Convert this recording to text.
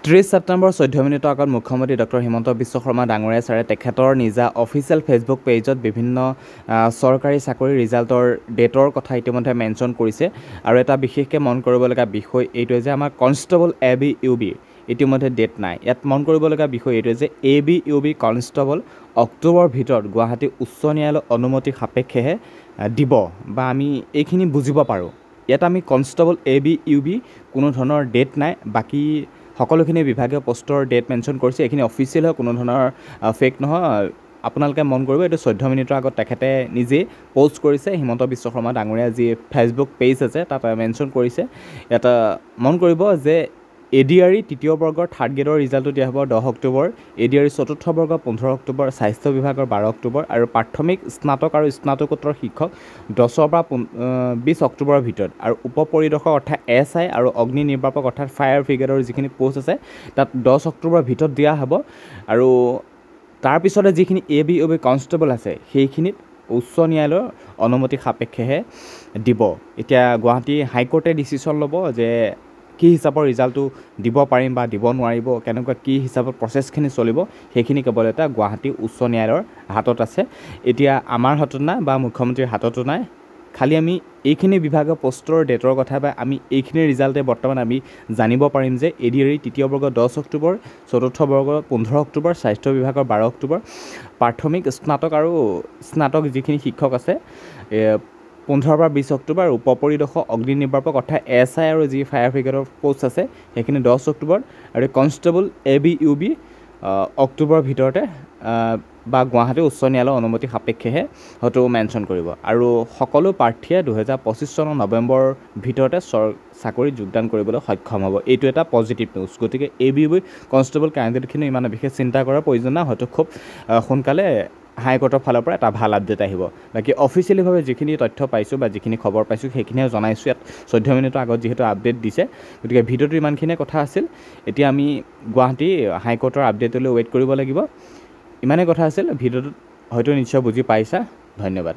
30 ছেপ্টেম্বৰ 14 মিনিটৰ আগত মুখ্যমন্ত্ৰী ডক্টৰ হিমন্ত বিশ্ব শৰ্মা ডাঙৰীয়া ছাৰে তেখেতৰ নিজা অফিচিয়েল ফেচবুক পেজত বিভিন্ন চৰকাৰী চাকৰি ৰিজাল্টৰ ডেটৰ কথা ইতিমধ্যে মেনশ্যন কৰিছে আৰু এটা বিশেষকৈ মন কৰিবলগা বিষয় এইটোৱে যে আমাৰ কনষ্টেবল ABUB ইতিমধ্যে ডেট নাই। ইয়াত মন কৰিবলগা বিষয় এইটোৱে যে ABUB কনষ্টেবল অক্টোবৰৰ ভিতৰত গুৱাহাটী উচ্চ ন্যায়ালয়ৰ অনুমতি সাপেক্ষেহে দিব বা আমি এইখিনি বুজিব পাৰোঁ। ইয়াত আমি কনষ্টেবল ABUB কোনো ধৰণৰ ডেট নাই, বাকী সকলোখিনি বিভাগীয় পোষ্টৰ ডেট মেনশ্যন কৰিছে। এইখিনি অফিচিয়েল হয়, কোনো ধৰণৰ ফেক নহয়। আপোনালোকে মন কৰিব, এইটো 14 মিনিটৰ আগত তেখেতে নিজেই প'ষ্ট কৰিছে। হিমন্ত বিশ্ব শৰ্মা ডাঙৰীয়া যি ফেচবুক পেজ আছে তাত মেনশ্যন কৰিছে। ইয়াত মন কৰিব যে ADRE তৃতীয় বৰ্গৰ থাৰ্ড গ্ৰেডৰ ৰিজাল্টটো দিয়া হ'ব 10 অক্টোবৰ, ADRE চতুৰ্থ বৰ্গৰ 15 অক্টোবৰ, স্বাস্থ্য বিভাগৰ 12 অক্টোবৰ আৰু প্ৰাথমিক স্নাতক আৰু স্নাতকোত্তৰ শিক্ষক 10 পৰা 20 অক্টোবৰৰ ভিতৰত আৰু উপ পৰিদৰ্শক অৰ্থাৎ SI আৰু অগ্নি নিৰ্বাপক অৰ্থাৎ ফায়াৰ ব্ৰিগেডৰ যিখিনি পোষ্ট আছে তাত 10 অক্টোবৰৰ ভিতৰত দিয়া হ'ব। আৰু তাৰপিছতে যিখিনি ABUB কনষ্টেবল আছে সেইখিনিত উচ্চ ন্যায়ালয়ৰ অনুমতি সাপেক্ষেহে দিব। এতিয়া গুৱাহাটী হাইকোৰ্টে ডিচিশ্যন ল'ব যে কি হিচাপৰ ৰিজাল্টটো দিব পাৰিম বা দিব নোৱাৰিব, কেনেকুৱা কি হিচাপত প্ৰচেছখিনি চলিব, সেইখিনি কেৱল এটা গুৱাহাটী উচ্চ ন্যায়ালয়ৰ হাতত আছে। এতিয়া আমাৰ হাতত নাই বা মুখ্যমন্ত্ৰীৰ হাততো নাই। খালি আমি এইখিনি বিভাগৰ পোষ্টৰ ডেটৰ কথা বা আমি এইখিনি ৰিজাল্টে বৰ্তমান আমি জানিব পাৰিম যে ADRE তৃতীয় বৰ্গৰ 10 অক্টোবৰ, চতুৰ্থ বৰ্গৰ 15 অক্টোবৰ, স্বাস্থ্য বিভাগৰ 12 অক্টোবৰ, প্ৰাথমিক স্নাতক আৰু স্নাতক যিখিনি শিক্ষক আছে 15 পৰা 20 অক্টোবৰ, উপ পৰিদৰ্শক অগ্নি নিৰ্বাপক অৰ্থাৎ SI আৰু যি ফায়াৰ ব্ৰিগেডৰ পোষ্ট আছে সেইখিনি 10 অক্টোবৰ আৰু কনষ্টেবল ABUB অক্টোবৰৰ ভিতৰতে বা গুৱাহাটী উচ্চ ন্যায়ালয়ৰ অনুমতি সাপেক্ষেহে হয়তো মেনশ্যন কৰিব। আৰু সকলো প্ৰাৰ্থীয়ে 2025 চনৰ নৱেম্বৰৰ ভিতৰতে চাকৰিত যোগদান কৰিবলৈ সক্ষম হ'ব। এইটো এটা পজিটিভ নিউজ। গতিকে ABUB কনষ্টেবল কেণ্ডিডেটখিনি ইমান বিশেষ চিন্তা কৰাৰ প্ৰয়োজন নাই, হয়তো খুব সোনকালে হাইকোৰ্টৰ ফালৰ পৰা এটা ভাল আপডেট আহিব। বাকী অফিচিয়েলিভাৱে যিখিনি তথ্য পাইছোঁ বা যিখিনি খবৰ পাইছোঁ সেইখিনিয়ে জনাইছোঁ ইয়াত 14 মিনিটৰ আগত যিহেতু আপডেট দিছে। গতিকে ভিডিঅ'টো ইমানখিনিয়ে কথা আছিল। এতিয়া আমি গুৱাহাটী হাইকোৰ্টৰ আপডেটলৈ ৱেইট কৰিব লাগিব। ইমানেই কথা আছিল। ভিডিঅ'টোত হয়তো নিশ্চয় বুজি পাইছা। ধন্যবাদ।